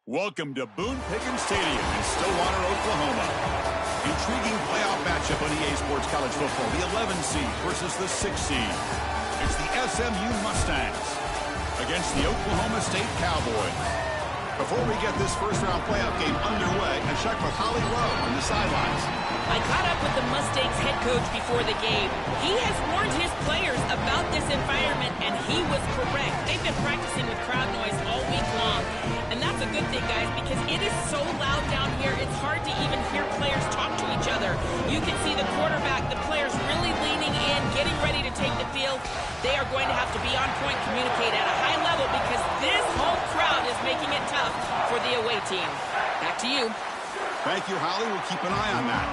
Welcome to Boone Pickens Stadium in Stillwater, Oklahoma. Intriguing playoff matchup on EA Sports College Football. The 11 seed versus the 6 seed. It's the SMU Mustangs against the Oklahoma State Cowboys. Before we get this first-round playoff game underway, I checked with Holly Rowe on the sidelines. I caught up with the Mustangs head coach before the game. He has warned his players about this environment, and he was correct. They've been practicing with crowd noise all week long, and that's a good thing, guys, because it is so loud down here, it's hard to even hear players talk to each other. You can see the quarterback, the players really leaning in, getting ready to take the field. They are going to have to be on point, communicate at a high level, because this home crowd is making it tough for the away team. Back to you. Thank you, Holly. We'll keep an eye on that.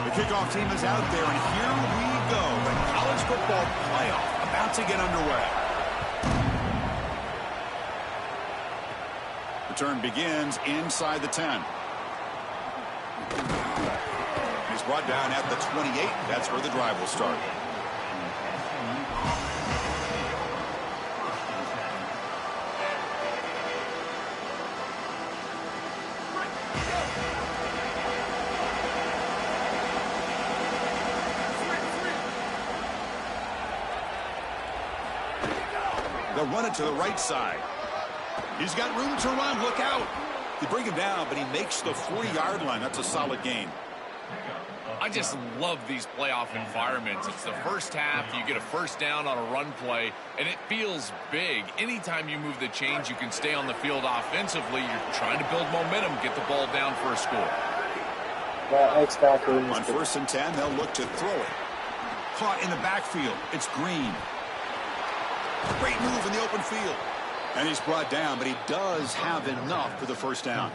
The kickoff team is out there, and here we go. The college football playoff about to get underway. Return begins inside the 10. He's brought down at the 28. That's where the drive will start. They'll run it to the right side. He's got room to run. Look out. They bring him down, but he makes the 40-yard line. That's a solid gain. I just love these playoff environments. It's the first half. You get a first down on a run play, and it feels big. Anytime you move the chains, you can stay on the field offensively. You're trying to build momentum, get the ball down for a score. On first and 10, they'll look to throw it. Caught in the backfield. It's Green. Great move in the open field. And he's brought down, but he does have enough for the first down.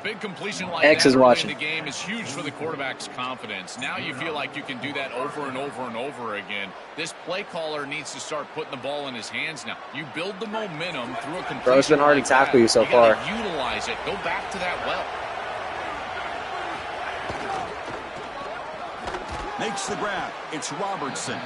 Big completion like X that is early watching. in the game is huge for the quarterback's confidence. Now you feel like you can do that over and over and over again. This play caller needs to start putting the ball in his hands now. You build the momentum through a completion. Bro, it's been hard to tackle you so far. Utilize it. Go back to that well. Makes the grab. It's Robertson.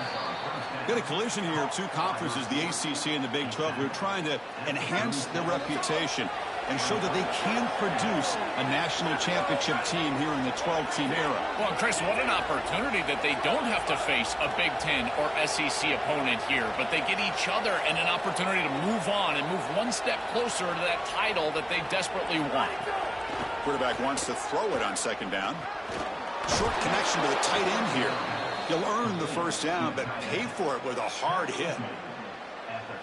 Got a collision here of two conferences, the ACC and the Big 12, who are trying to enhance their reputation and show that they can produce a national championship team here in the 12-team era. Well, Chris, what an opportunity that they don't have to face a Big 10 or SEC opponent here, but they get each other and an opportunity to move on and move one step closer to that title that they desperately want. Quarterback wants to throw it on second down. Short connection to the tight end here. He'll earn the first down, but pay for it with a hard hit.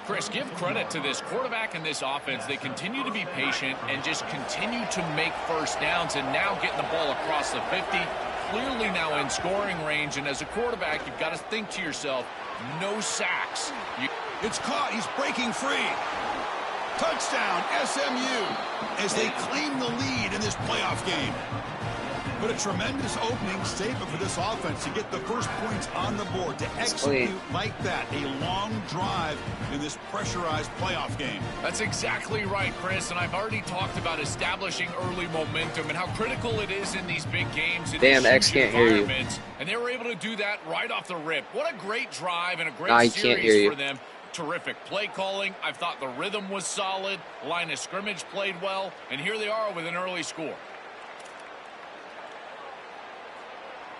Chris, give credit to this quarterback and this offense. They continue to be patient and just continue to make first downs, and now getting the ball across the 50, clearly now in scoring range. And as a quarterback, you've got to think to yourself, no sacks. It's caught. He's breaking free. Touchdown, SMU, as they claim the lead in this playoff game. But a tremendous opening statement for this offense to get the first points on the board, to execute like that, a long drive in this pressurized playoff game. That's exactly right, Chris, and I've already talked about establishing early momentum and how critical it is in these big games. Damn, X can't hear you. And they were able to do that right off the rip. What a great drive and a great series for them. Terrific play calling. I thought the rhythm was solid. Line of scrimmage played well, and here they are with an early score.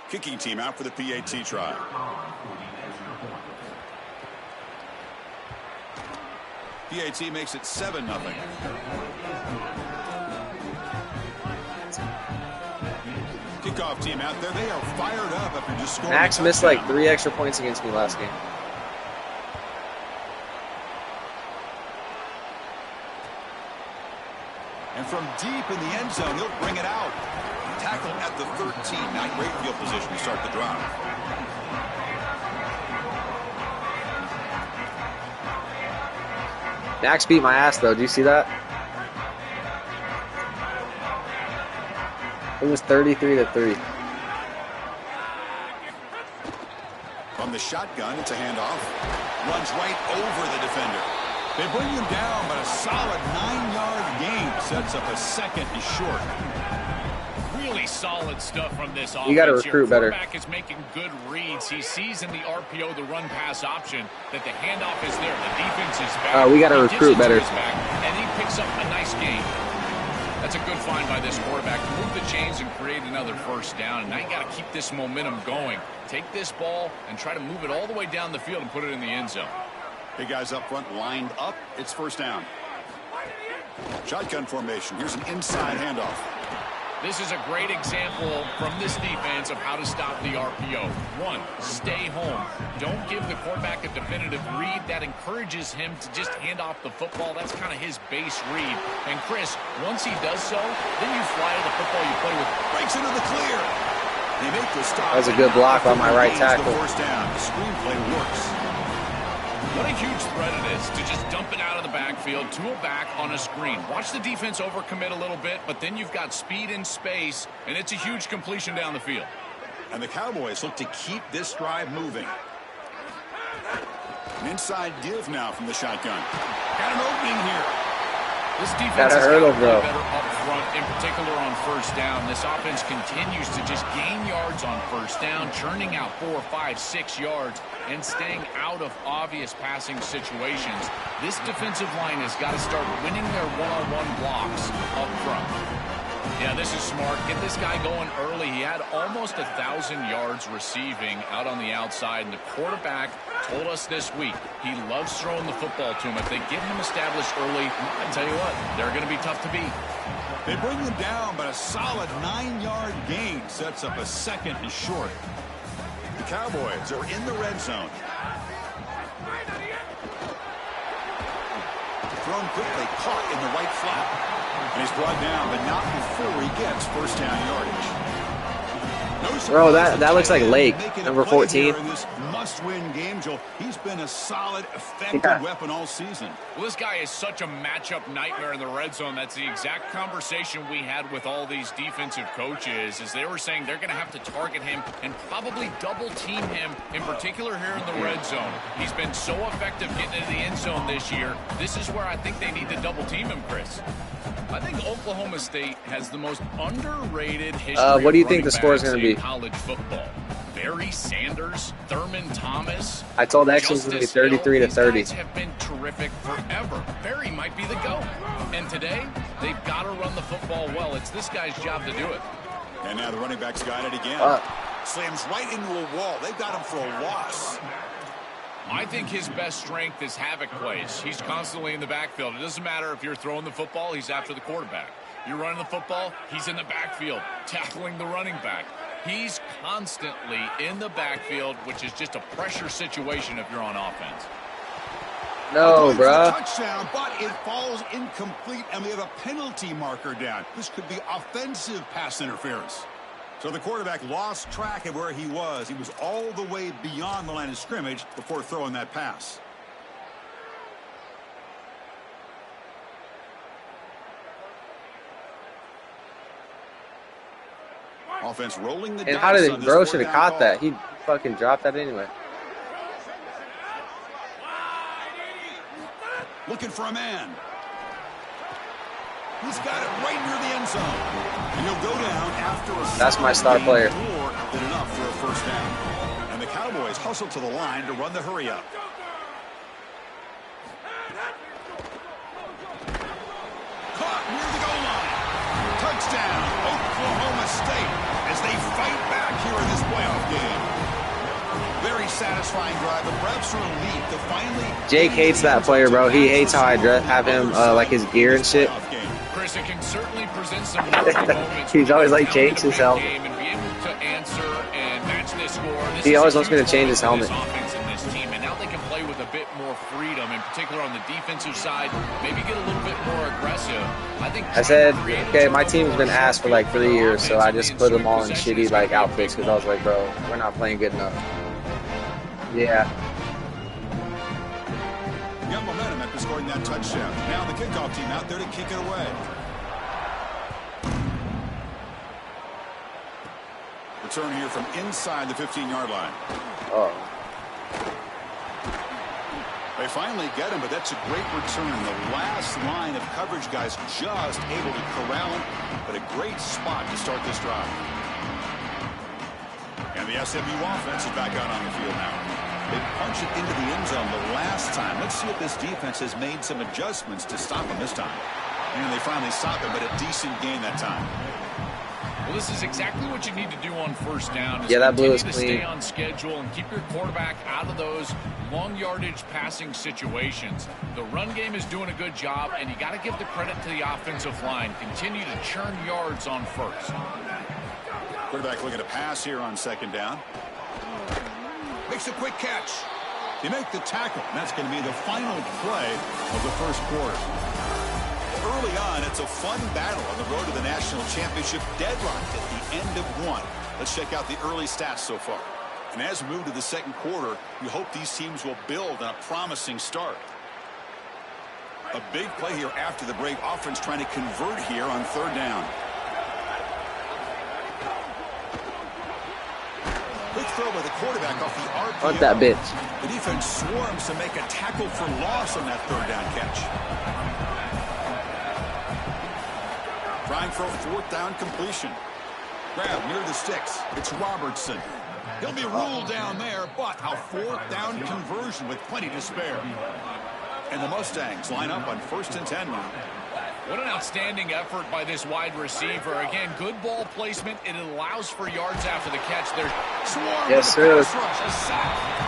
Kicking team out for the PAT try. PAT makes it 7-0. Kickoff team out there. They are fired up after just scoring. Max missed like 3 extra points against me last game. And from deep in the end zone, he'll bring it out. Tackle at the 13. Not great field position to start the drive. Max beat my ass, though. Do you see that? It was 33-3. From the shotgun, it's a handoff. Runs right over the defender. They bring him down, but a solid 9-yard gain sets up a second and short. Really Really solid stuff from this offense. You got to recruit better. Quarterback is making good reads. He sees in the RPO the run-pass option that the handoff is there. The defense is back. We got to recruit better. And he picks up a nice gain. That's a good find by this quarterback to move the chains and create another first down. And now you got to keep this momentum going. Take this ball and try to move it all the way down the field and put it in the end zone. Big guys up front lined up. It's first down. Shotgun formation. Here's an inside handoff. This is a great example from this defense of how to stop the RPO. One, stay home. Don't give the quarterback a definitive read. That encourages him to just hand off the football. That's kind of his base read. And Chris, once he does so, then you fly to the football you play with. Breaks into the clear. They make the stop. That was a good block on my right tackle. The first down. The screenplay works. What a huge threat it is to just dump it out of the backfield to a back on a screen. Watch the defense overcommit a little bit, but then you've got speed and space, and it's a huge completion down the field. And the Cowboys look to keep this drive moving. An inside give now from the shotgun. Got an opening here. This defense has got to play better up front, in particular on first down. This offense continues to just gain yards on first down, churning out 4, 5, 6 yards, and staying out of obvious passing situations. This defensive line has got to start winning their one-on-one blocks up front. Yeah, this is smart. Get this guy going early. He had almost 1,000 yards receiving out on the outside, and the quarterback told us this week he loves throwing the football to him. If they get him established early, I tell you what, they're going to be tough to beat. They bring him down, but a solid 9-yard gain sets up a second and short. The Cowboys are in the red zone. Thrown quickly, caught in the right flat. And he's brought down, but not before he gets first down yardage. Bro, that looks like Lake, number 14. Must-win game, Joel. He's been a solid, effective weapon all season. Well, this guy is such a matchup nightmare in the red zone. That's the exact conversation we had with all these defensive coaches, is they were saying they're going to have to target him and probably double-team him, in particular here in the red zone. He's been so effective getting into the end zone this year. This is where I think they need to double-team him, Chris. I think Oklahoma State has the most underrated history. What do you think the score is going to be? College football. Barry Sanders, Thurman Thomas. I told X was going to be 33-30. These guys have been terrific forever. Barry might be the GOAT. And today, they've got to run the football well. It's this guy's job to do it. And now the running back's got it again. Slams right into a wall. They've got him for a loss. I think his best strength is havoc plays. He's constantly in the backfield. It doesn't matter if you're throwing the football, he's after the quarterback. You're running the football, he's in the backfield, tackling the running back. He's constantly in the backfield, which is just a pressure situation if you're on offense. No, bro. Touchdown, but it falls incomplete, and we have a penalty marker down. This could be offensive pass interference. So the quarterback lost track of where he was. He was all the way beyond the line of scrimmage before throwing that pass. Offense rolling the dice. And how did bro should have caught that? He fucking dropped that anyway. Looking for a man. He's got it right near the end zone. And he'll go down after a That's my star player. More than enough for a first down. And the Cowboys hustle to the line to run the hurry up. Caught near the goal line. Touchdown, Oklahoma State, as they fight back here in this playoff game. Very satisfying drive. The reps are elite to finally. Jake hates that player, bro. He hates how I have him, like his gear and shit. Chris, it can certainly present some moments. He's always like change his helmet. And be able to answer and match this score. He always wants me to change his helmet. Offense in this team, and now they can play with a bit more freedom, in particular on the defensive side. Maybe get a little bit more aggressive. I said, okay, my team's been ass for like 3 years, so I just put them all in shitty like outfits because I was like, bro, we're not playing good enough. Yeah. Got momentum after scoring that touchdown. Now the kickoff team out there to kick it away. Return here from inside the 15-yard line. Oh. They finally get him, but that's a great return. The last line of coverage guys just able to corral him, but a great spot to start this drive. And the SMU offense is back out on the field now. They punch it into the end zone the last time. Let's see if this defense has made some adjustments to stop him this time. And they finally stop him, but a decent gain that time. Well, this is exactly what you need to do on first down. Yeah, that blue is continue to clean. stay on schedule and keep your quarterback out of those long yardage passing situations. The run game is doing a good job, and you got to give the credit to the offensive line. Continue to churn yards on first. Quarterback looking to pass here on second down. Makes a quick catch. They make the tackle. And that's going to be the final play of the first quarter. Early on, it's a fun battle on the road to the national championship, deadlocked at the end of one. Let's check out the early stats so far. And as we move to the second quarter, we hope these teams will build on a promising start. A big play here after the break. Offense trying to convert here on third down. Quick throw by the quarterback off the RPO. Fuck that bitch. The defense swarms to make a tackle for loss on that third down catch. Trying for a fourth down completion. Grab near the sticks. It's Robertson. He'll be ruled down there, but a fourth down conversion with plenty to spare. And the Mustangs line up on 1st and 10 now. What an outstanding effort by this wide receiver. Again, good ball placement. It allows for yards after the catch. There's swarm. Yes, sir.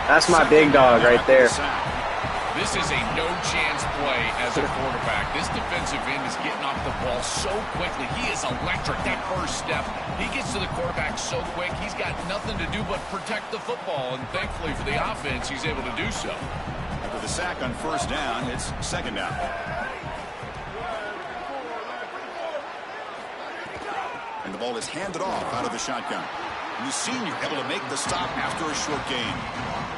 That's my big dog right there. This is a no-chance play as a quarterback. This defensive end is getting off the ball so quickly. He is electric. That first step, he gets to the quarterback so quick. He's got nothing to do but protect the football, and thankfully for the offense, he's able to do so. After the sack on first down, it's second down. And the ball is handed off out of the shotgun. And the senior able to make the stop after a short gain.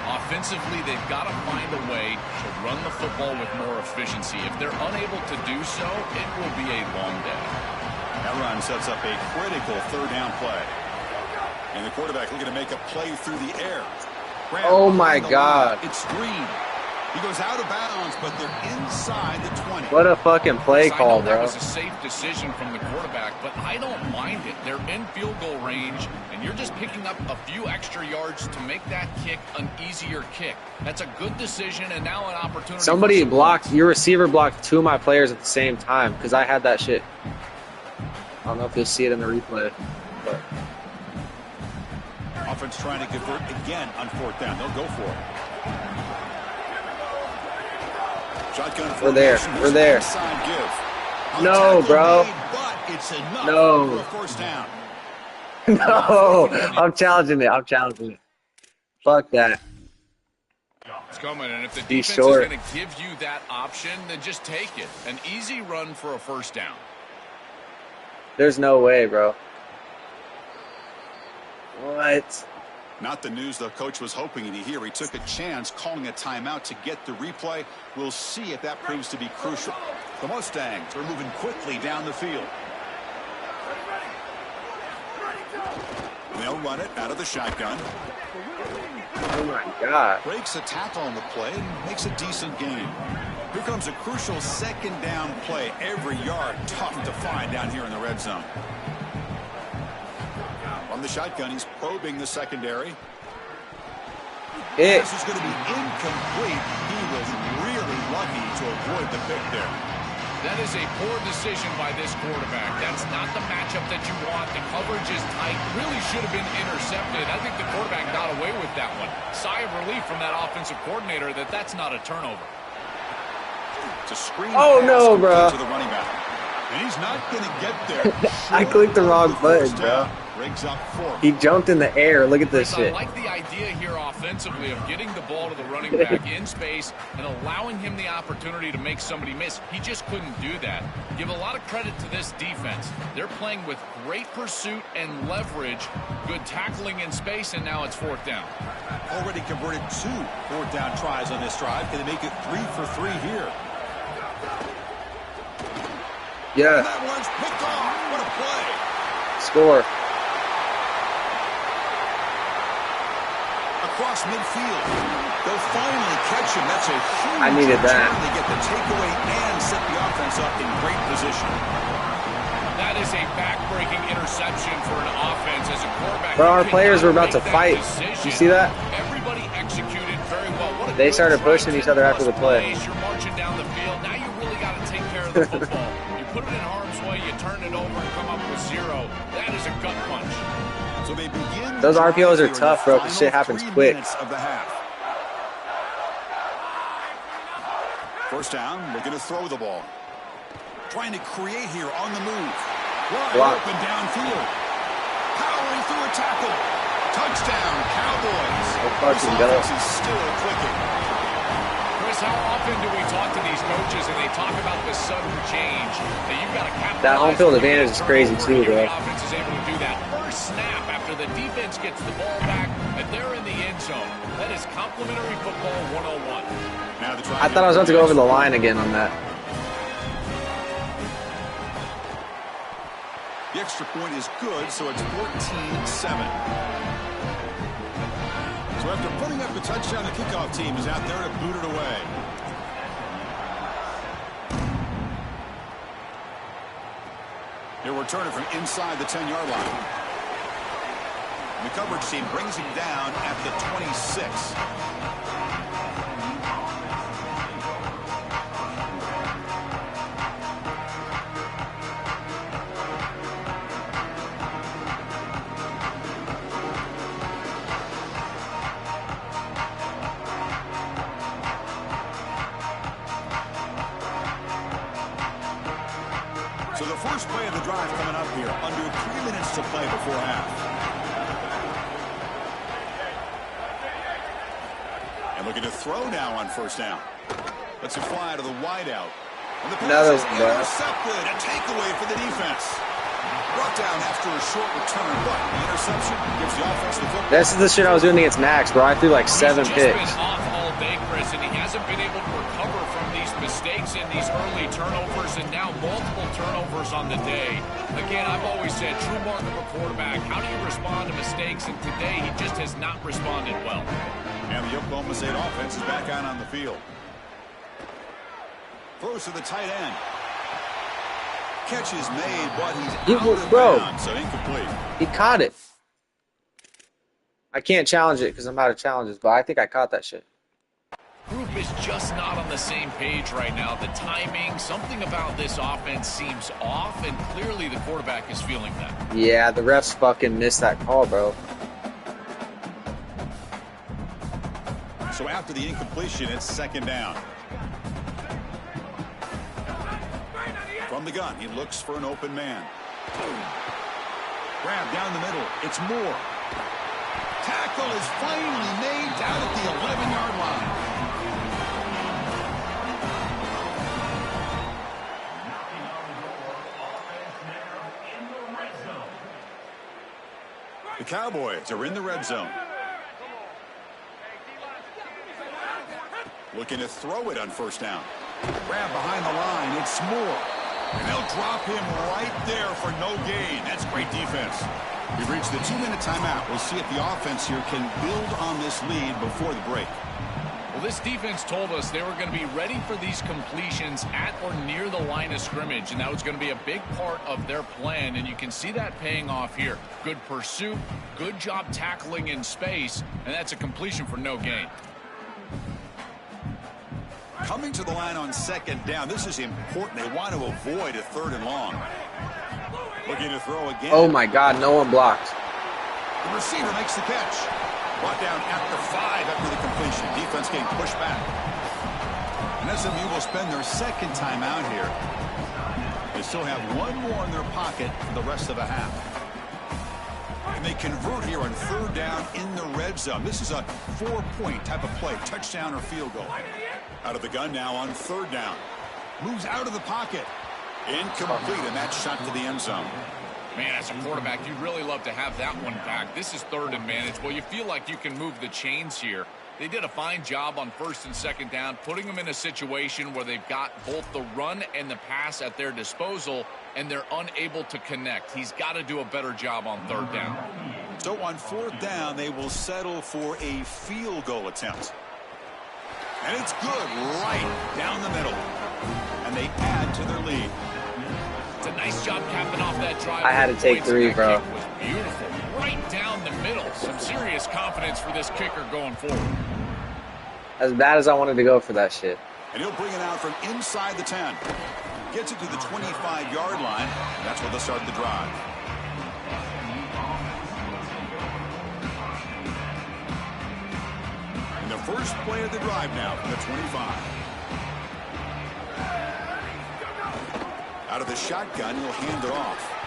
Offensively, they've got to find a way to run the football with more efficiency. If they're unable to do so, it will be a long day. That run sets up a critical third down play. And the quarterback looking to make a play through the air. Oh my God. It's Green. He goes out of bounds, but they're inside the 20. What a fucking play call, That bro. was a safe decision from the quarterback, but I don't mind it. They're in field goal range, and you're just picking up a few extra yards to make that kick an easier kick. That's a good decision, and now an opportunity. Somebody blocked, your receiver blocked 2 of my players at the same time because I had that shit. I don't know if you'll see it in the replay. But. Offense trying to convert again on fourth down. They'll go for it. Shotgun. We're there. We're there. No, bro. No. First down. No. I'm challenging it. I'm challenging it. Fuck that. It's coming, and if the Be defense short. is going to give you that option, then just take it. An easy run for a first down. There's no way, bro. What? Not the news the coach was hoping to hear. He took a chance calling a timeout to get the replay. We'll see if that proves to be crucial. The Mustangs are moving quickly down the field. They'll run it out of the shotgun. Oh my God. Breaks a tackle on the play and makes a decent gain. Here comes a crucial second down play. Every yard tough to find down here in the red zone. From the shotgun, he's probing the secondary. This is going to be incomplete. He was really lucky to avoid the pick there. That is a poor decision by this quarterback. That's not the matchup that you want. The coverage is tight. Really should have been intercepted. I think the quarterback got away with that one. Sigh of relief from that offensive coordinator that that's not a turnover. It's a screen Oh, pass no, bro. to the running back. And he's not going to get there. I clicked the wrong button, bro. Brings up 4. He jumped in the air. Look at this I shit. like the idea here offensively of getting the ball to the running back in space and allowing him the opportunity to make somebody miss. He just couldn't do that. Give a lot of credit to this defense. They're playing with great pursuit and leverage, good tackling in space, and now it's fourth down. Already converted 2 fourth down tries on this drive. Can they make it 3 for 3 here? Yeah. And that one's picked off. What a play. Score. across midfield. They'll finally catch him. That's a huge I needed that. return. They get the takeaway and set the offense up in great position. That is a back-breaking interception for an offense as a quarterback. Bro, our players were about to fight. You see that? Everybody executed very well. What a They good started try. pushing each other after the play. You're marching down the field. Now you really got to take care of the football. You put it in harm's way, you turn it over and come up with 0. That is a gut punch. So they begin. Those RPOs are tough, bro, because shit happens quick. Of the half. First down, looking to throw the ball. Trying to create here on the move. Wide open downfield. Powering through a tackle. Touchdown, Cowboys. This offense is still clicking. Chris, how often do we talk to these coaches and they talk about the sudden change? That you've got to capitalize. That home field advantage is crazy too, bro. The offense is able to do that. First snap after the defense gets the ball back and they're in the end zone. That is complimentary football 101. Now I thought I was about to go over the line again on that. The extra point is good, so it's 14-7. So after putting up a touchdown, the kickoff team is out there to boot it away. He'll return it from inside the 10-yard line. The coverage team brings him down at the 26. So the first play of the drive coming up here, under 3 minutes to play before half. And looking to throw now on first down. Lets it fly to the wideout. And the pass is intercepted. A takeaway for the defense. Brought down after a short return, but the interception gives the offense the football. This is the shit I was doing against Max, bro. I threw like 7 picks. He's been off all day, Chris, and he hasn't been able to recover from these mistakes in these early turnovers, and now multiple turnovers on the day. Again, I've always said, true mark of a quarterback, how do you respond to mistakes? And today, he just has not responded well. And the Oklahoma State offense is back out on the field. Throws to the tight end. Catch is made, but he's out of bounds, so incomplete. He caught it. I can't challenge it because I'm out of challenges, but I think I caught that shit. Group is just not on the same page right now. The timing, something about this offense seems off, and clearly the quarterback is feeling that. Yeah, the refs fucking missed that call, bro. So after the incompletion, it's second down. From the gun, he looks for an open man. Grab down the middle. It's Moore. Tackle is finally made down at the 11-yard line. The Cowboys are in the red zone. Looking to throw it on first down. Grab behind the line. It's Moore. And they'll drop him right there for no gain. That's great defense. We've reached the 2-minute timeout. We'll see if the offense here can build on this lead before the break. Well, this defense told us they were going to be ready for these completions at or near the line of scrimmage, and that was going to be a big part of their plan, and you can see that paying off here. Good pursuit, good job tackling in space, and that's a completion for no gain. Coming to the line on second down. This is important. They want to avoid a 3rd and long. Looking to throw again. Oh my God, no one blocked. The receiver makes the catch. Brought down at the 5 after the completion. Defense getting pushed back. And SMU will spend their second timeout here. They still have one more in their pocket for the rest of the half. And they convert here on 3rd down in the red zone. This is a 4-point type of play, touchdown or field goal. Out of the gun now on 3rd down. Moves out of the pocket. Incomplete, and that shot to the end zone. Man, as a quarterback, you'd really love to have that one back. This is 3rd and managed. Well, you feel like you can move the chains here. They did a fine job on 1st and 2nd down, putting them in a situation where they've got both the run and the pass at their disposal, and they're unable to connect. He's got to do a better job on 3rd down. So on 4th down, they will settle for a field goal attempt. And it's good right down the middle. And they add to their lead. It's a nice job capping off that drive. I had to take 3, bro. Kick was beautiful. Right down the middle. Some serious confidence for this kicker going forward. As bad as I wanted to go for that shit. And he'll bring it out from inside the 10. Gets it to the 25-yard line. And that's where they'll start the drive. And the first play of the drive now from the 25. Out of the shotgun, he'll hand it off.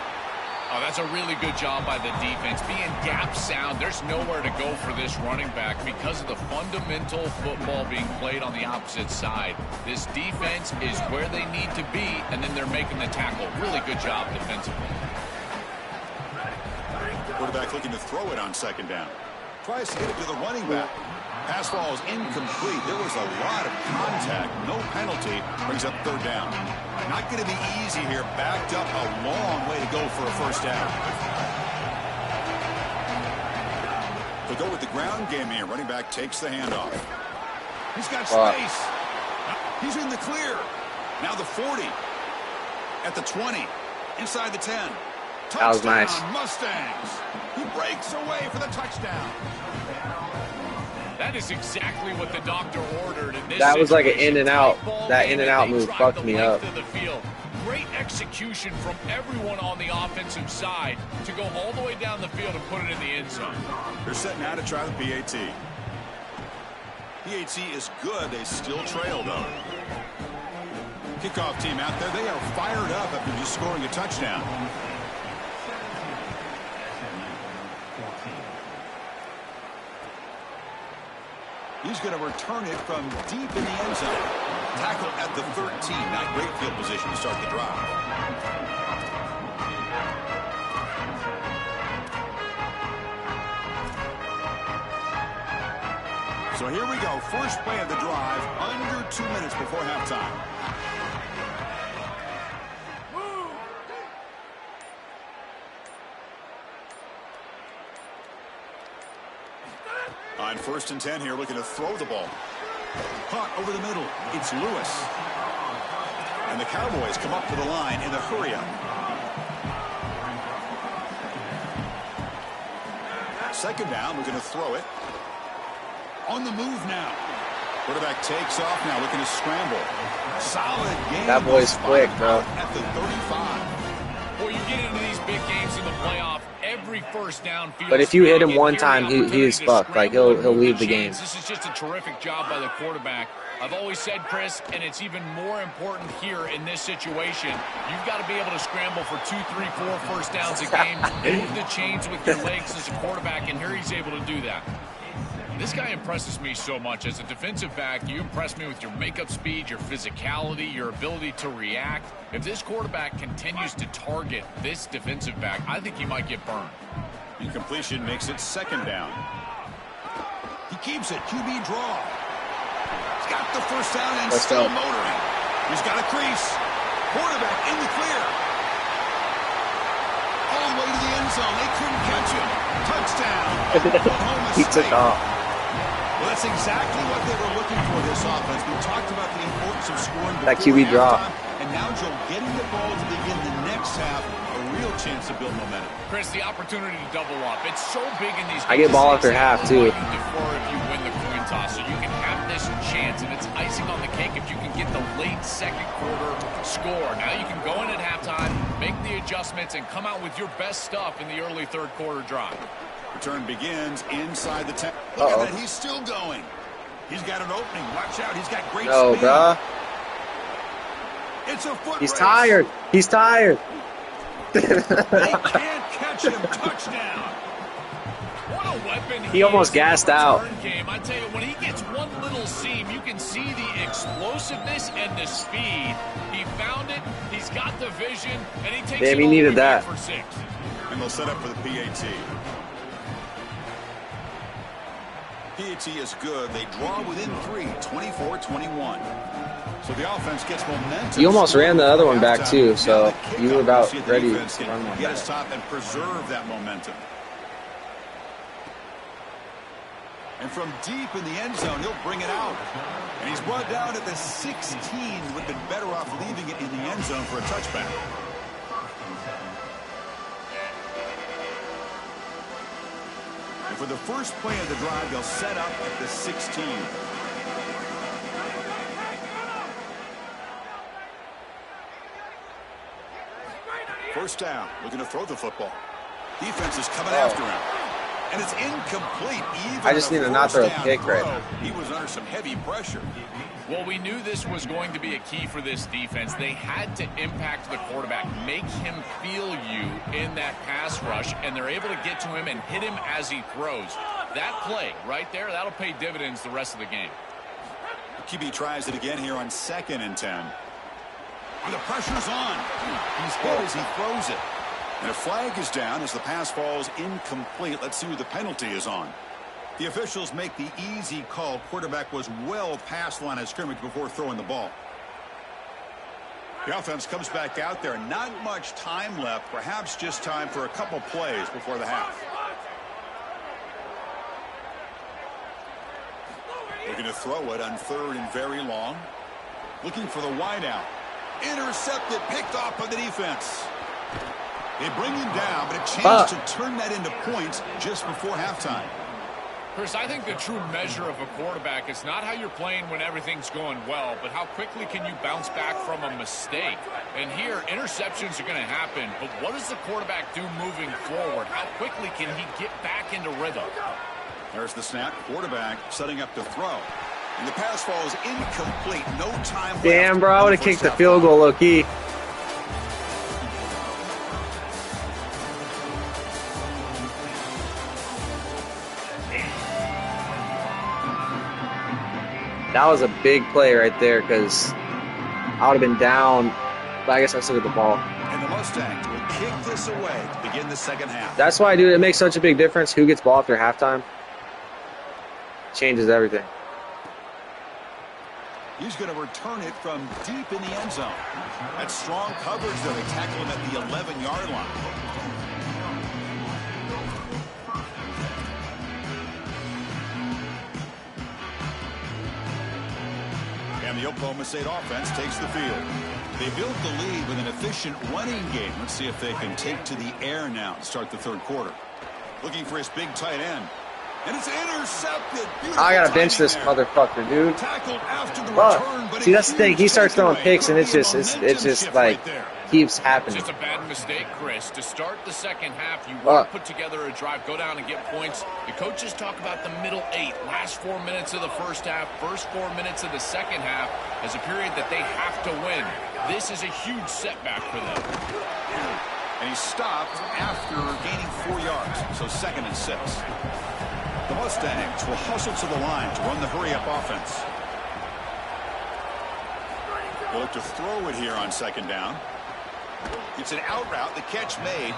Oh, that's a really good job by the defense. Being gap sound, there's nowhere to go for this running back because of the fundamental football being played on the opposite side. This defense is where they need to be, and then they're making the tackle. Really good job defensively. Quarterback looking to throw it on 2nd down. Tries to get it to the running back. Pass ball is incomplete. There was a lot of contact. No penalty. Brings up 3rd down. Not going to be easy here. Backed up a long way to go for a 1st down. They'll go with the ground game here. Running back takes the handoff. He's got space. He's in the clear. Now the 40. At the 20. Inside the 10. Touchdown, that was nice. Mustangs. He breaks away for the touchdown. That is exactly what the doctor ordered in this That was like an situation. in and out. Ball That game in and out they move drive fucked the me length up. of the field. Great execution from everyone on the offensive side to go all the way down the field and put it in the end zone. They're setting out to try the PAT. PAT is good. They still trail, though. Kickoff team out there. They are fired up after just scoring a touchdown. He's going to return it from deep in the end zone. Tackle at the 13. Not great field position to start the drive. So here we go. First play of the drive. Under 2 minutes before halftime. On 1st and 10 here, looking to throw the ball. Caught over the middle. It's Lewis. And the Cowboys come up to the line in the hurry-up. 2nd down, looking to throw it. On the move now. Quarterback takes off now, looking to scramble. Solid game. That boy's quick, bro. At the 35. Well, you get into these big games in the playoff. Every 1st down feels But if you hit him big. one time, he is fucked. Like he'll leave the game. This is just a terrific job by the quarterback. I've always said, Chris, and it's even more important here in this situation. You've got to be able to scramble for 2, 3, 4 1st downs a game. Move the chains with your legs as a quarterback, and here he's able to do that. This guy impresses me so much. As a defensive back, you impress me with your makeup speed, your physicality, your ability to react. If this quarterback continues to target this defensive back, I think he might get burned. Incompletion makes it 2nd down. He keeps it. QB draw. He's got the 1st down and still motoring. He's got a crease. Quarterback in the clear. All the way to the end zone. They couldn't catch him. Touchdown. Oklahoma He State. took off. Well, that's exactly what they were looking for this offense. We talked about the importance of scoring That before QB draw. halftime, and now Joe getting the ball to begin the next half, a real chance to build momentum. Chris, the opportunity to double up. It's so big in these games. I get ball after half, too. You defer if you win the coin toss, so you can have this chance, and it's icing on the cake if you can get the late 2nd quarter score. Now you can go in at halftime, make the adjustments, and come out with your best stuff in the early 3rd quarter drive. Return begins inside the 10. Look at that. He's still going. He's got an opening. Watch out. He's got great speed. Bruh. It's a foot He's race. tired. He's tired. They can't catch him. Touchdown. What a weapon He almost is in the gassed out. return game. I tell you, when he gets one little seam, you can see the explosiveness and the speed. He found it. He's got the vision, and he takes Damn, it he all needed the way that. for 6. And they'll set up for the PAT. PAT is good. They draw within 3, 24-21. So the offense gets momentum. You almost ran the other one back too, so you were about ready to to run one get back. us top and preserve that momentum. And from deep in the end zone, he'll bring it out. And he's brought down at the 16. Would have been better off leaving it in the end zone for a touchback. And for the first play of the drive, they'll set up at the 16. First down, looking to throw the football. Defense is coming after him. And it's incomplete. Even I just need to not throw a pick right now. He was under some heavy pressure. Well, we knew this was going to be a key for this defense. They had to impact the quarterback, make him feel you in that pass rush, and they're able to get to him and hit him as he throws. That play right there, that'll pay dividends the rest of the game. The QB tries it again here on 2nd and 10. And the pressure's on. He's hit as he throws it. And a flag is down as the pass falls incomplete. Let's see who the penalty is on. The officials make the easy call. Quarterback was well past the line of scrimmage before throwing the ball. The offense comes back out there. Not much time left. Perhaps just time for a couple plays before the half. Looking to throw it on 3rd and very long. Looking for the wideout. Intercepted, picked off by the defense. They bring him down, but a chance to turn that into points just before halftime. Chris, I think the true measure of a quarterback is not how you're playing when everything's going well, but how quickly can you bounce back from a mistake. And here, interceptions are going to happen, but what does the quarterback do moving forward? How quickly can he get back into rhythm? There's the snap. Quarterback setting up to throw. And the pass falls incomplete. No time left. Damn, bro, I would have kicked the field goal low-key. That was a big play right there because I would have been down, but I guess I still get the ball. And the Mustangs will kick this away to begin the second half. That's why, dude, it makes such a big difference who gets ball after halftime. Changes everything. He's going to return it from deep in the end zone. That's strong coverage, though. They tackle him at the 11-yard line. And the Oklahoma State offense takes the field. They built the lead with an efficient running game. Let's see if they can take to the air now to start the 3rd quarter. Looking for his big tight end. And it's intercepted. Beautiful. I gotta bench this motherfucker, dude. Tackled after the return, but see, that's the thing. He starts throwing picks, and it's just like keeps happening. It's just a bad mistake, Chris. To start the second half, you want to put together a drive, go down and get points. The coaches talk about the middle 8, last 4 minutes of the first half, first 4 minutes of the second half as a period that they have to win. This is a huge setback for them. And he stopped after gaining 4 yards, so 2nd and 6. The Mustangs will hustle to the line to run the hurry-up offense. They'll look to throw it here on 2nd down. It's an out route. The catch made.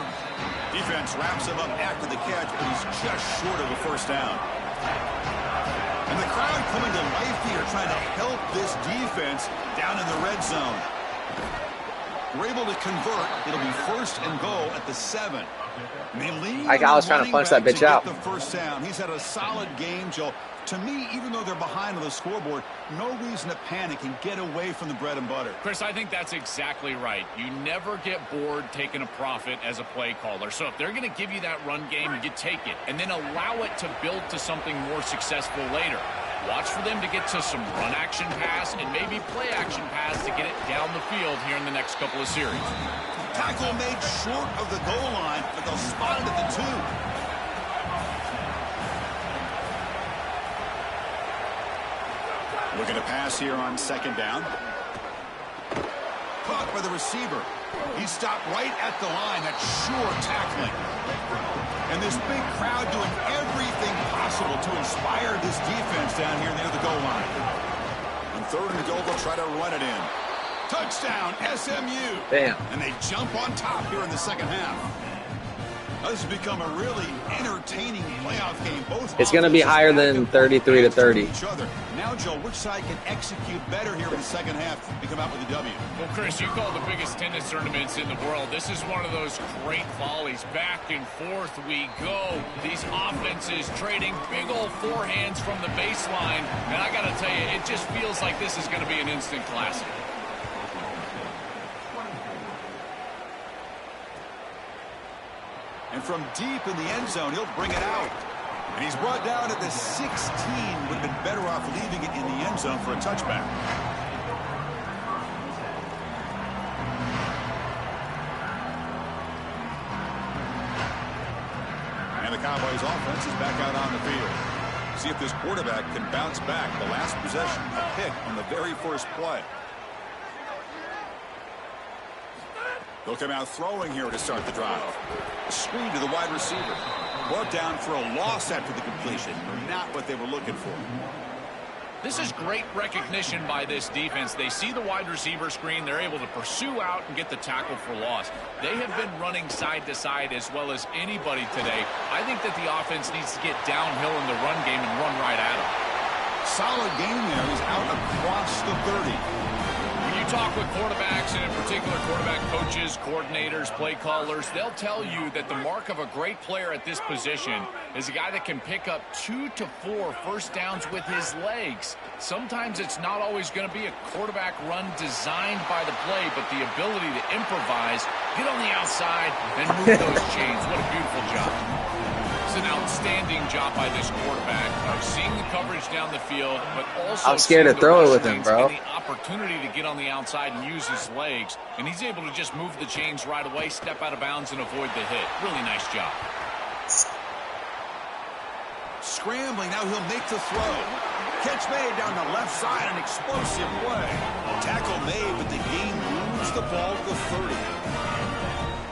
Defense wraps him up after the catch, but he's just short of a first down. And the crowd coming to life here, trying to help this defense down in the red zone. We're able to convert. It'll be 1st and goal at the 7. I was trying to punch that bitch out. The first down. He's had a solid game, Joe. To me, even though they're behind on the scoreboard, no reason to panic and get away from the bread and butter. Chris, I think that's exactly right. You never get bored taking a profit as a play caller. So if they're going to give you that run game, you take it and then allow it to build to something more successful later. Watch for them to get to some run action pass and maybe play action pass to get it down the field here in the next couple of series. Tackle made short of the goal line, but they'll spot it at the 2. Looking to pass here on 2nd down. Caught by the receiver. He stopped right at the line. That's sure tackling. And this big crowd doing everything possible to inspire this defense down here near the goal line. On 3rd and goal, they'll try to run it in. Touchdown, SMU. Bam. And they jump on top here in the second half. This has become a really entertaining playoff game. It's going to be higher than 33-30. Each other. Now, Joe, which side can execute better here in the second half and come out with a W? Well, Chris, you call the biggest tennis tournaments in the world. This is one of those great volleys. Back and forth we go. These offenses trading big old forehands from the baseline. And I got to tell you, it just feels like this is going to be an instant classic. And from deep in the end zone, he'll bring it out. And he's brought down at the 16. Would have been better off leaving it in the end zone for a touchback. And the Cowboys offense is back out on the field. See if this quarterback can bounce back. The last possession, a pick on the very first play. They'll come out throwing here to start the drive. A screen to the wide receiver. Brought down for a loss after the completion. Not what they were looking for. This is great recognition by this defense. They see the wide receiver screen. They're able to pursue out and get the tackle for loss. They have been running side to side as well as anybody today. I think that the offense needs to get downhill in the run game and run right at them. Solid game there. He's out across the 30. Talk with quarterbacks, and in particular quarterback coaches, coordinators, play callers, they'll tell you that the mark of a great player at this position is a guy that can pick up 2 to 4 first downs with his legs. Sometimes it's not always going to be a quarterback run designed by the play, but the ability to improvise, get on the outside, and move those chains. What a beautiful job. It's an outstanding job by this quarterback of seeing the coverage down the field, but also I'm scared to throw it with him, bro. The opportunity to get on the outside and use his legs, and he's able to just move the chains right away, step out of bounds, and avoid the hit. Really nice job. Scrambling, now he'll make the throw. Catch made down the left side, an explosive play. Tackle made, but the game moves the ball to 30.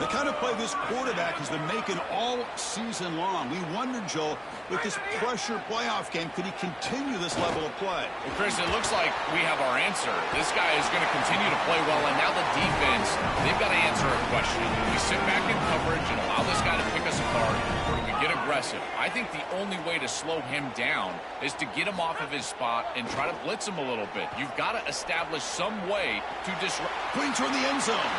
The kind of play this quarterback has been making all season long. We wonder, Joel, with this pressure playoff game, could he continue this level of play? Well, Chris, it looks like we have our answer. This guy is going to continue to play well, and now the defense, they've got to answer a question. Do we sit back in coverage and allow this guy to pick us apart, or do we get aggressive? I think the only way to slow him down is to get him off of his spot and try to blitz him a little bit. You've got to establish some way to disrupt. Pointer in the end zone.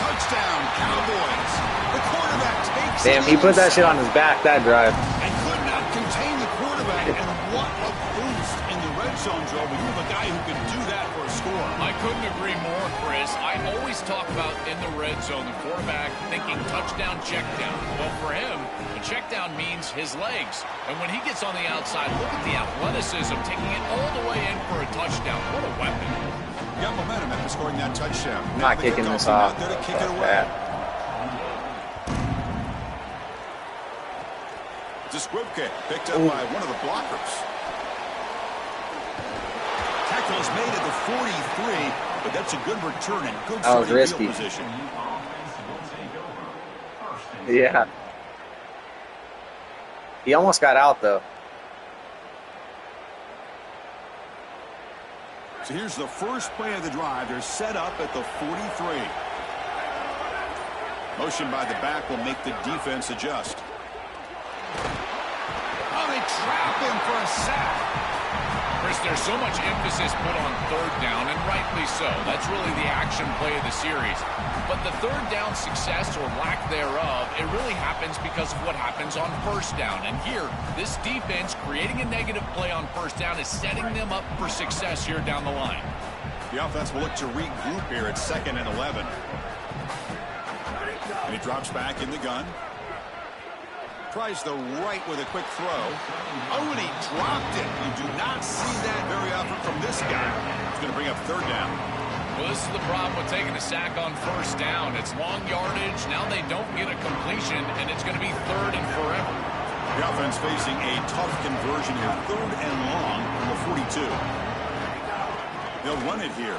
Touchdown, Cowboys. The quarterback takes Damn, he put that shit on his back, that drive. And could not contain the quarterback. And what a boost in the red zone, Joe. When you have a guy who can do that for a score. I couldn't agree more, Chris. I always talk about in the red zone, the quarterback thinking touchdown, check down. Well, for him, a check down means his legs. And when he gets on the outside, look at the athleticism, taking it all the way in for a touchdown. What a weapon. Got momentum after scoring that touchdown. I'm not kicking this off. There to kick it away. It's a squib kick picked up by one of the blockers. Tackle is made at the 43, but that's a good return and good starting field position. Yeah. He almost got out, though. So here's the first play of the drive. They're set up at the 43. Motion by the back will make the defense adjust. Oh, they trap him for a sack. Chris, there's so much emphasis put on third down, and rightly so. That's really the action play of the series. But the third down success or lack thereof, it really happens because of what happens on first down. And here, this defense creating a negative play on first down is setting them up for success here down the line. The offense will look to regroup here at 2nd and 11. And he drops back in the gun. Tries the right with a quick throw. Oh, and he dropped it. You do not see that very often from this guy. He's going to bring up third down. Well, this is the problem with taking a sack on first down. It's long yardage. Now they don't get a completion, and it's going to be third and forever. The offense facing a tough conversion here. Third and long from the 42. They'll run it here.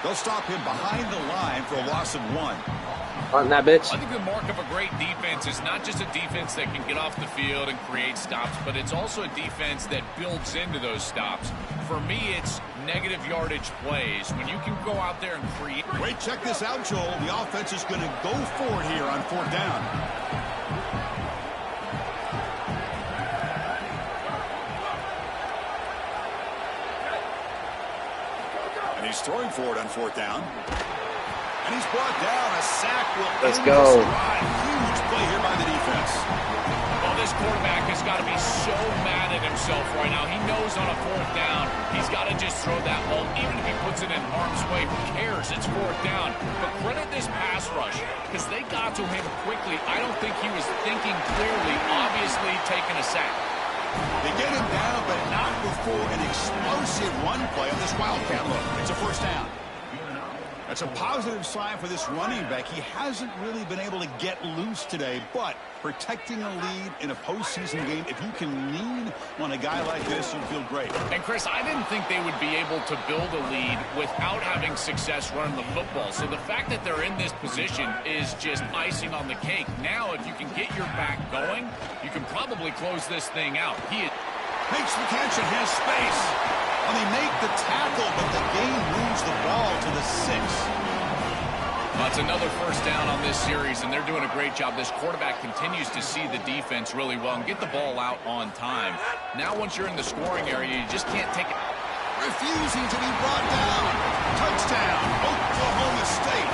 They'll stop him behind the line for a loss of 1. On that bitch. I think the mark of a great defense is not just a defense that can get off the field and create stops, but it's also a defense that builds into those stops. For me, it's negative yardage plays. When you can go out there and create. Wait, check this out, Joel. The offense is going to go for it here on 4th down. He's throwing for it on 4th down. And he's brought down. A sack will Let's end go. this drive. Huge play here by the defense. Well, this quarterback has got to be so mad at himself right now. He knows on a 4th down, he's got to just throw that ball. Even if he puts it in harm's way, who cares? It's 4th down. But credit this pass rush, because they got to him quickly. I don't think he was thinking clearly, obviously taking a sack. They get him down, but not before an explosive run play on this Wildcat look. It's a 1st down. That's a positive sign for this running back. He hasn't really been able to get loose today, but protecting a lead in a postseason game, if you can lean on a guy like this, you feel great. And Chris, I didn't think they would be able to build a lead without having success running the football. So the fact that they're in this position is just icing on the cake. Now, if you can get your back going, you can probably close this thing out. He makes the catch and has space. Well, they make the tackle, but the game moves the ball to the 6. That's another 1st down on this series, and they're doing a great job. This quarterback continues to see the defense really well and get the ball out on time. Now, once you're in the scoring area, you just can't take it. Refusing to be brought down. Touchdown, Oklahoma State.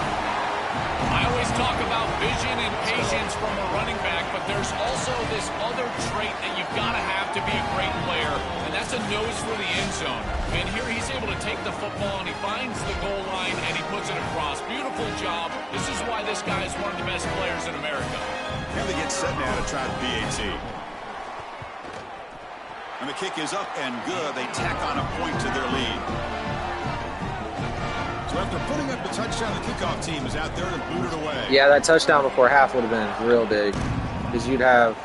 I always talk about vision and patience from a running back, but there's also this other trait that you've got to have to be a great player, and that's a nose for the end zone. And here he's able to take the football, and he finds the goal line, and he puts it across. Beautiful job. This is why this guy is one of the best players in America. Here they get set now to try the PAT. And the kick is up and good. They tack on a point to their lead. So after putting up the touchdown, the kickoff team is out there to boot it away. Yeah, that touchdown before half would have been real big, because you'd have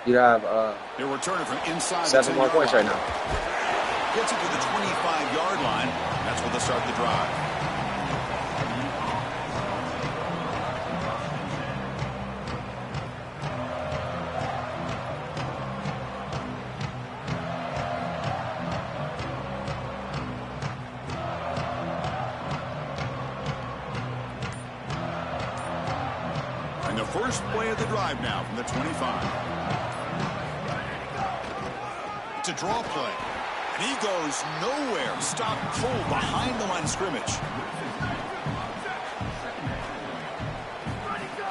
they're returning from inside 7 more points right now. Gets it to the 25-yard line. That's where they start the drive. And the first play of the drive now from the 25. It's a draw play. And he goes nowhere. Stop cold behind the line of scrimmage.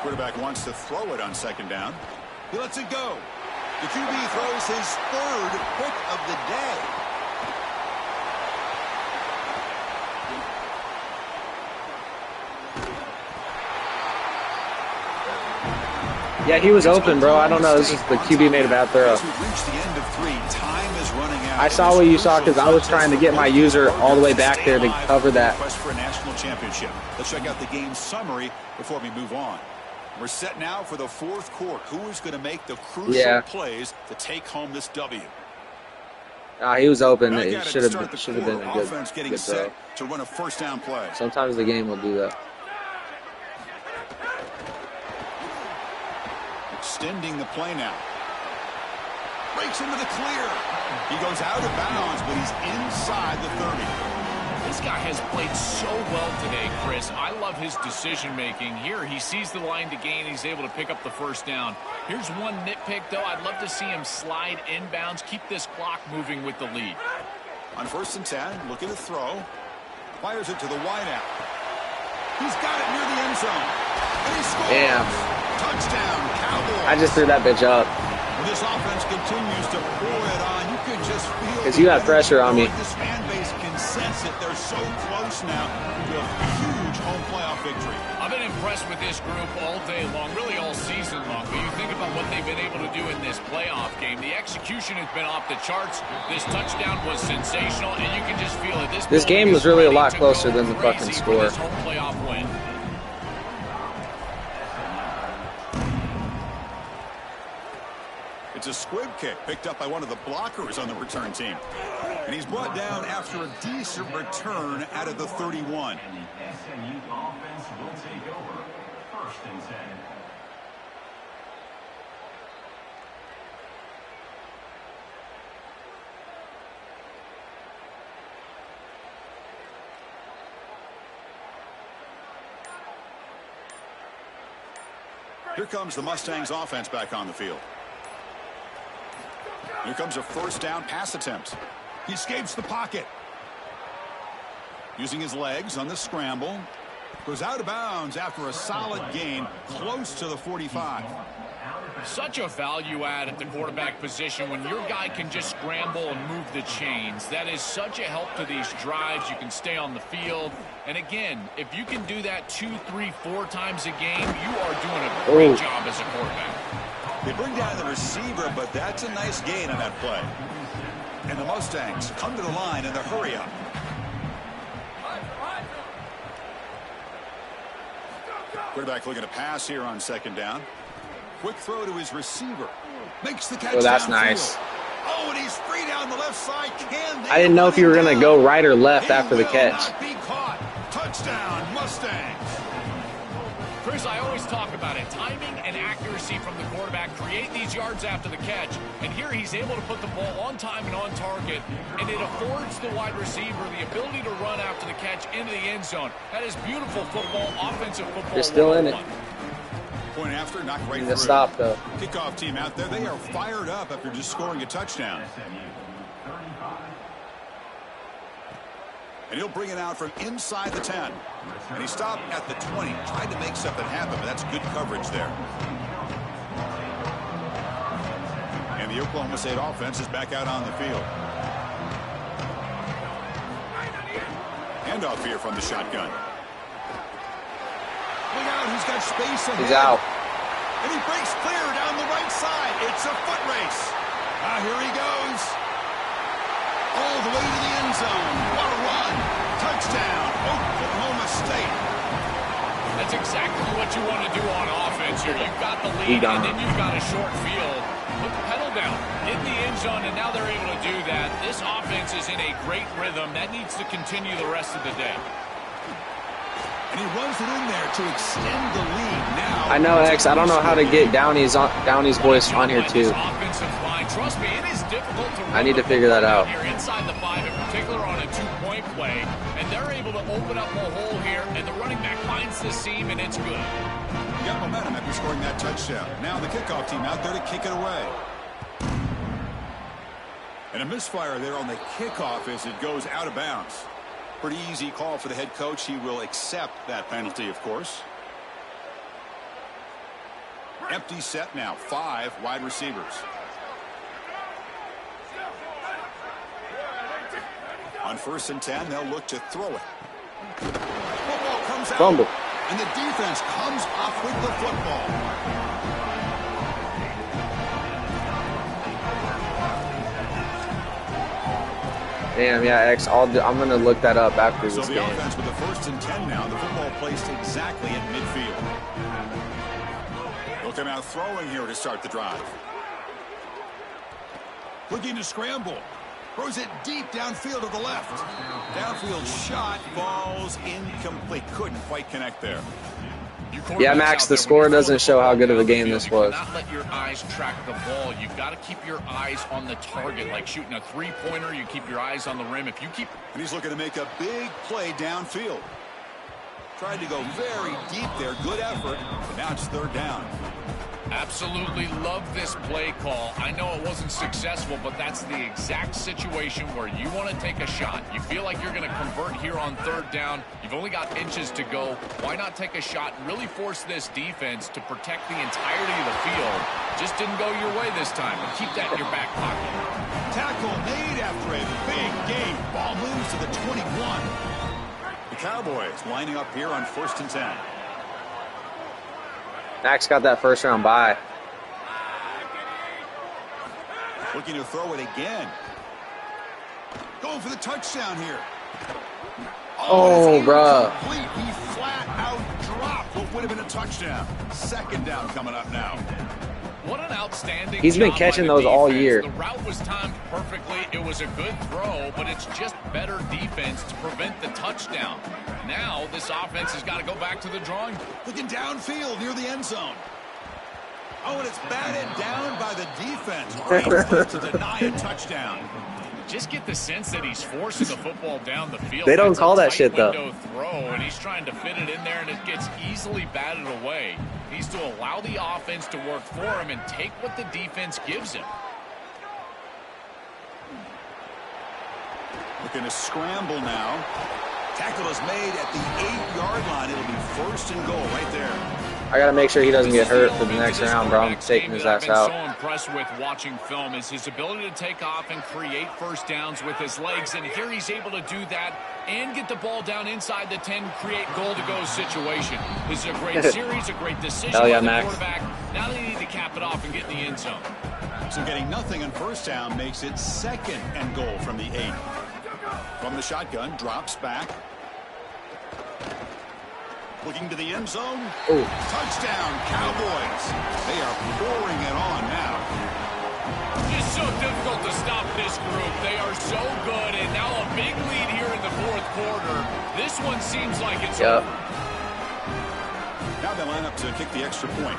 Quarterback wants to throw it on 2nd down. He lets it go. The QB throws his 3rd pick of the day. Yeah, he was open, bro. I don't know. This is the QB made a bad throw. We've reached the end of 3. Time is running out. I saw what you saw because I was trying to get my user all the way back there to cover that. Quest for a national championship. Let's check out the game summary before we move on. We're set now for the 4th quarter. Who is going to make the crucial plays to take home this W? He was open. It should have been a good throw. To run a 1st down play. Sometimes the game will do that. Extending the play now. Breaks into the clear. He goes out of bounds, but he's inside the 30. This guy has played so well today, Chris. I love his decision-making. Here, he sees the line to gain. He's able to pick up the 1st down. Here's one nitpick, though. I'd love to see him slide inbounds, keep this clock moving with the lead. On 1st and 10, looking to throw. Fires it to the wideout. He's got it near the end zone. And he scores. Damn. Touchdown, Cowboys. I just threw that bitch up. When this offense continues to pour it on, you can just feel because you have pressure on me. This fan base can sense it. They're so close now to a huge home playoff victory. I've been impressed with this group all day long, really all season long. But you think about what they've been able to do in this playoff game. The execution has been off the charts. This touchdown was sensational, and you can just feel it. This game was really a lot closer than the fucking score. Home playoff win. It's a squib kick picked up by one of the blockers on the return team. And he's brought down after a decent return out of the 31. And the SMU offense will take over 1st and 10. Here comes the Mustangs offense back on the field. Here comes a 1st down pass attempt. He escapes the pocket. Using his legs on the scramble. Goes out of bounds after a solid gain close to the 45. Such a value add at the quarterback position when your guy can just scramble and move the chains. That is such a help to these drives. You can stay on the field. And again, if you can do that 2, 3, 4 times a game, you are doing a great job as a quarterback. They bring down the receiver, but that's a nice gain on that play. And the Mustangs come to the line in the hurry up. Quarterback looking to pass here on second down. Quick throw to his receiver. Makes the catch. Oh, that's downfield. nice. Oh, and he's free down the left side. I didn't know if you were going to go right or left after the catch. Not be caught. Touchdown, Mustangs. Chris, I always talk about it. Timing and accuracy from the quarterback create these yards after the catch. And here he's able to put the ball on time and on target. And it affords the wide receiver the ability to run after the catch into the end zone. That is beautiful football, offensive football. They're still in it. Point after, knocked right Need through. to stop, though. Kickoff team out there. They are fired up after just scoring a touchdown. And he'll bring it out from inside the 10. And he stopped at the 20. Tried to make something happen, but that's good coverage there. And the Oklahoma State offense is back out on the field. Handoff here from the shotgun. Look out, he's got space ahead. He's out. And he breaks clear down the right side. It's a foot race. Here he goes. All the way to the end zone. What a run. Touchdown, Oklahoma State. That's exactly what you want to do on offense here. You've got the lead, and then you've got a short field. Put the pedal down, get in the end zone, and now they're able to do that. This offense is in a great rhythm. That needs to continue the rest of the day. And he runs it in there to extend the lead now. I know, X. I don't know how to get Downey's voice on here, too. Trust me, it is difficult to I need to figure that out. Here inside the 5, in particular on a 2-point play, and they're able to open up a hole here, and the running back finds the seam, and it's good. He got momentum after scoring that touchdown. Now the kickoff team out there to kick it away. And a misfire there on the kickoff as it goes out of bounds. Pretty easy call for the head coach. He will accept that penalty, of course. Empty set now. 5 wide receivers. On 1st and 10, they'll look to throw it. Football comes out. Fumble. And the defense comes off with the football. Damn, yeah, X. I'm going to look that up after this So the game. offense with the 1st and 10 now. The football placed exactly at midfield. They'll come out throwing here to start the drive. Looking to scramble. Throws it deep downfield to the left. Downfield shot falls incomplete. Couldn't quite connect there. Yeah, Max, the score doesn't show how good of a game this was. You cannot let your eyes track the ball. You've got to keep your eyes on the target. Like shooting a 3-pointer, you keep your eyes on the rim. If you keep... And he's looking to make a big play downfield. Tried to go very deep there. Good effort. But now it's 3rd down. Absolutely love this play call. I know it wasn't successful, but that's the exact situation where you want to take a shot. You feel like you're going to convert here on 3rd down. You've only got inches to go. Why not take a shot and really force this defense to protect the entirety of the field? Just didn't go your way this time, but keep that in your back pocket. Tackle made after a big gain. Ball moves to the 21. The Cowboys lining up here on 1st and 10. Max got that 1st round bye. Looking to throw it again. Going for the touchdown here. Oh, bruh. He flat out dropped what would have been a touchdown. 2nd down coming up now. What an outstanding He's been job catching by the those all defense. year. The route was timed perfectly. It was a good throw, but it's just better defense to prevent the touchdown. Now this offense has got to go back to the drawing board. Looking downfield near the end zone. Oh, and it's batted down by the defense. Great to deny a touchdown. Just get the sense that he's forcing the football down the field. They don't That's call a that tight shit, though. window throw, and he's trying to fit it in there, and it gets easily batted away. He needs to allow the offense to work for him and take what the defense gives him. Looking to scramble now. Tackle is made at the 8-yard line. It'll be 1st and goal right there. I got to make sure he doesn't get hurt for the next round, bro. I'm taking his ass out. I've been so impressed with watching film is his ability to take off and create first downs with his legs. And here he's able to do that and get the ball down inside the 10, create goal-to-go situation. This is a great series, a great decision by the quarterback. Now they need to cap it off and get in the end zone. So getting nothing on first down makes it 2nd and goal from the 8. From the shotgun, drops back. Looking to the end zone. Ooh. Touchdown, Cowboys. They are pouring it on now. It's so difficult to stop this group. They are so good, and now a big lead here in the 4th quarter. This one seems like it's over. Now they line up to kick the extra point.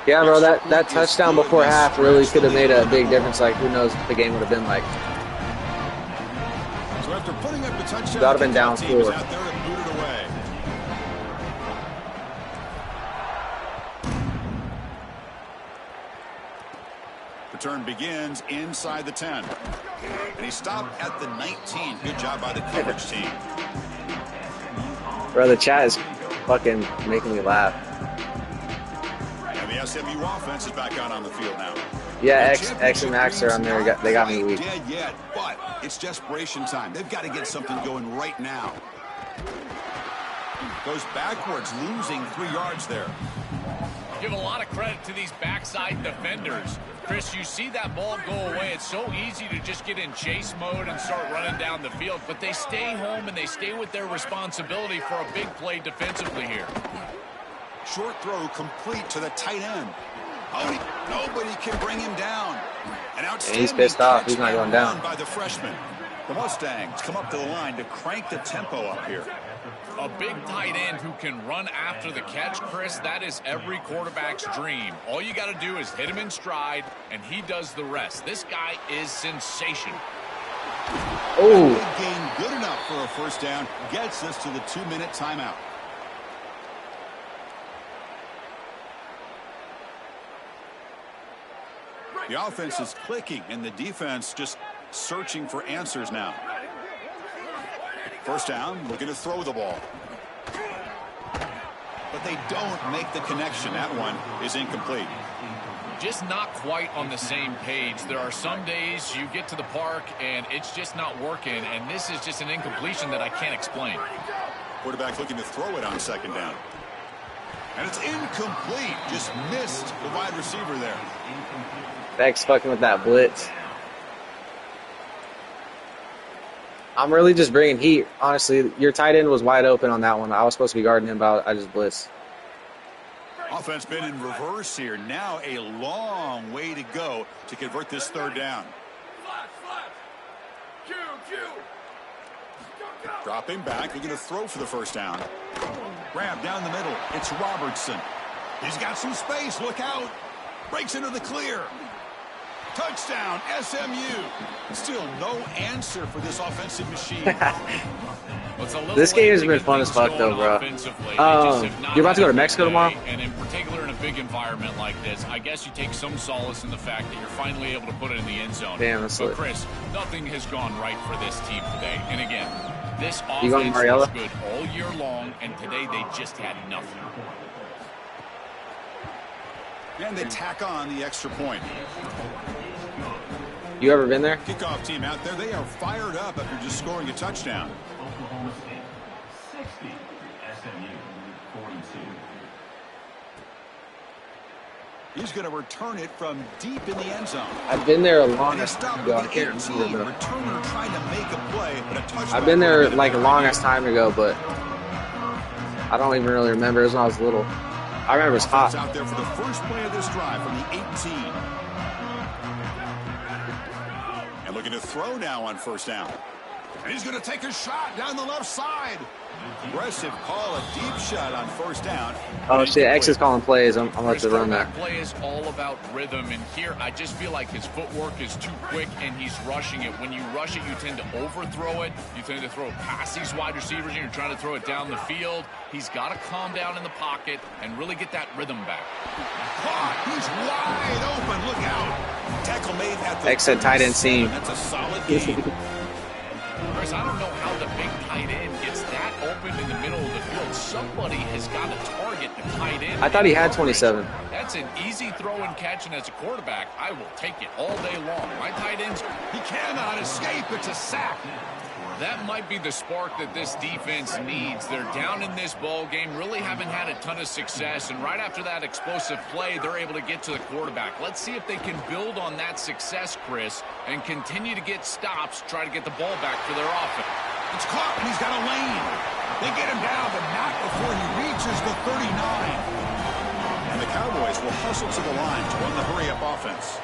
Yeah, bro, that touchdown before half really could have made a big difference. Like, who knows what the game would have been like. So after putting up the touchdown, that would have been down 4. Out there and booted away. Return begins inside the 10. And he stopped at the 19. Good job by the coverage team. Bro, the chat is fucking making me laugh. And the SMU offense is back out on the field now. Yeah, X and Max are on there. They got me weak. Dead yet, but it's desperation time. They've got to get something going right now. Goes backwards, losing 3 yards there. Give a lot of credit to these backside defenders. Chris, you see that ball go away. It's so easy to just get in chase mode and start running down the field, but they stay home and they stay with their responsibility for a big play defensively here. Short throw complete to the tight end. Oh, nobody can bring him down. An outstanding he's pissed off. He's not going down. By the freshman. The Mustangs come up to the line to crank the tempo up here. A big tight end who can run after the catch, Chris, that is every quarterback's dream. All you got to do is hit him in stride, and he does the rest. This guy is sensational. Oh, big gain, good enough for a first down. Gets us to the 2-minute timeout. The offense is clicking, and the defense just searching for answers now. First down, looking to throw the ball. But they don't make the connection. That one is incomplete. Just not quite on the same page. There are some days you get to the park, and it's just not working, and this is just an incompletion that I can't explain. Quarterback looking to throw it on 2nd down. And it's incomplete. Just missed the wide receiver there. Beck's fucking with that blitz. I'm really just bringing heat. Honestly, your tight end was wide open on that one. I was supposed to be guarding him, but I just blitzed. Offense been in reverse here. Now a long way to go to convert this 3rd down. Dropping back, looking to throw for the first down. Grab down the middle. It's Robertson. He's got some space. Look out. Breaks into the clear. Touchdown, SMU. Still no answer for this offensive machine. This game has been fun as fuck, though, bro. You're about to go to Mexico tomorrow? And in particular, in a big environment like this, I guess you take some solace in the fact that you're finally able to put it in the end zone. Damn, that's but lit. Chris, nothing has gone right for this team today. And again, this You going offense Mariella? was good all year long, and today they just had nothing. And they tack on the extra point. You ever been there? Kickoff team out there. They are fired up after just scoring a touchdown. Oklahoma State 60, SMU 42. He's going to return it from deep in the end zone. I've been there a long And he time stopped ago. I with can't the remember 18. though. Returner trying to make a play, but a touchdown. I've been there like a longest time ago, but I don't even really remember. It was when I was little. I remember it's hot. Out there for the first play of this drive from the 18. And looking to throw now on first down. And he's going to take a shot down the left side. Aggressive call, a deep shot on first down. Oh shit, X is calling plays. I'm about to run that. Play is all about rhythm, and here I just feel like his footwork is too quick and he's rushing it. When you rush it, you tend to overthrow it. You tend to throw it past these wide receivers and you're trying to throw it down the field. He's got to calm down in the pocket and really get that rhythm back. He's wide open. Look out. Tackle made at the X said tight end seam. That's a solid game. Chris, I don't know how the big tight end gets that open in the middle of the field. Somebody has got to target the tight end. I thought he had 27. That's an easy throw and catch, and as a quarterback, I will take it all day long. My tight ends, He cannot escape. It's a sack. that might be the spark that this defense needs. They're down in this ball game, really haven't had a ton of success, and right after that explosive play, they're able to get to the quarterback. Let's see if they can build on that success, Chris, and continue to get stops, try to get the ball back for their offense. It's caught, and he's got a lane. They get him down, but not before he reaches the 39. And the Cowboys will hustle to the line to run the hurry-up offense.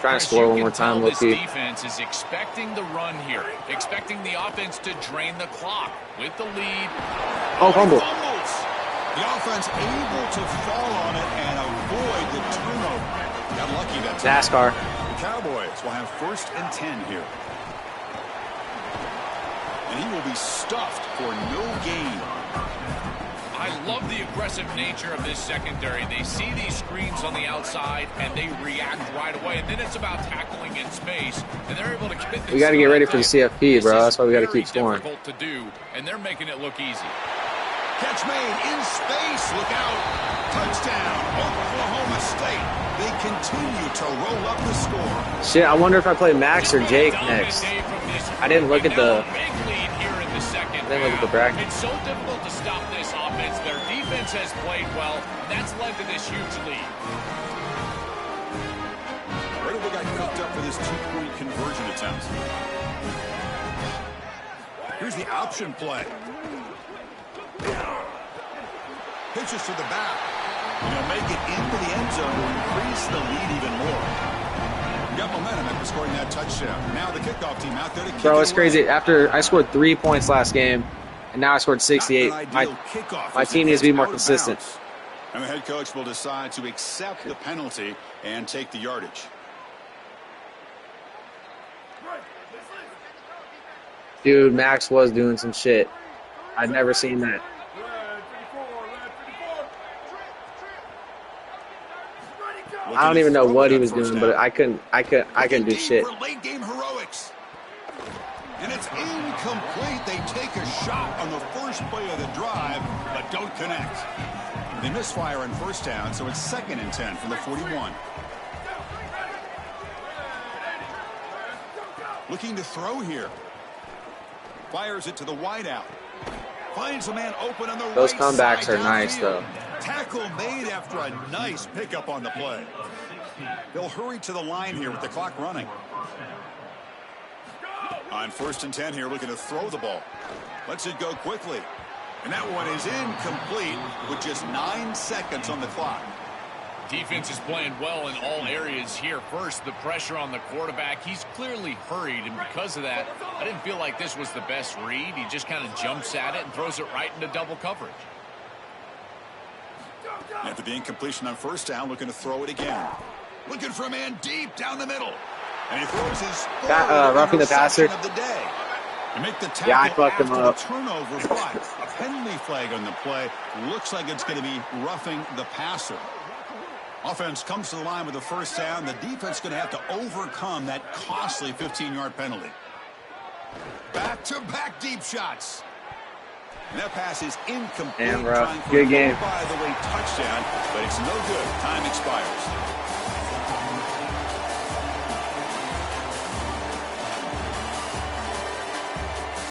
Trying to score one more time, This Loki. defense is expecting the run here, expecting the offense to drain the clock with the lead. Oh, fumble. Fumbles. The offense able to fall on it and avoid the turnover. Got lucky that time. NASCAR. The Cowboys will have 1st and 10 here. And he will be stuffed for no gain. I love the aggressive nature of this secondary. They see these screens on the outside, and they react right away. And then it's about tackling in space, and they're able to get this. We got to get ready for the CFP, bro. That's why we got to keep scoring. Difficult to do, and they're making it look easy. Catch made in space. Look out. Touchdown, Oklahoma State. They continue to roll up the score. Shit, I wonder if I play Max or Jake next. I didn't look at the. I didn't look at the bracket. It's so difficult to stop this offense. Their defense has played well. That's led to this huge lead. Where do they got cooked up for this 2-point conversion attempt? Here's the option play. Pitches to the back. And he'll make it into the end zone to increase the lead even more. Got momentum after scoring that touchdown. Now the kickoff team out there to kick Bro, it it's away. crazy. After I scored 3 points last game, and now I scored 68. My team needs to be more consistent. And the head coach will decide to accept the penalty and take the yardage. Dude, Max was doing some shit. I'd never seen that. I don't even know what he was doing, but I couldn't do shit. For late game heroics. And it's incomplete. They take a shot on the first play of the drive, but don't connect. They misfire on 1st down, so it's 2nd and 10 from the 41. Looking to throw here. Fires it to the wideout. Finds a man open on the Those right comebacks side are nice, downfield. though. Tackle made after a nice pickup on the play. They'll hurry to the line here with the clock running. On 1st and 10 here, looking to throw the ball. Lets it go quickly. And that one is incomplete with just 9 seconds on the clock. Defense is playing well in all areas here. First, the pressure on the quarterback. He's clearly hurried, and because of that, I didn't feel like this was the best read. He just kind of jumps at it and throws it right into double coverage. After the incompletion on 1st down, looking to throw it again. Looking for a man deep down the middle. And he throws his roughing the passer. of the day. To make the tackle Yeah, I fucked him after up. the turnover, but a penalty flag on the play. Looks like it's going to be roughing the passer. Offense comes to the line with a 1st down. The defense going to have to overcome that costly 15-yard penalty. Back-to-back deep shots. And that pass is incomplete. Damn, bro. Trying for Good a game. by the way touchdown, but it's no good. Time expires.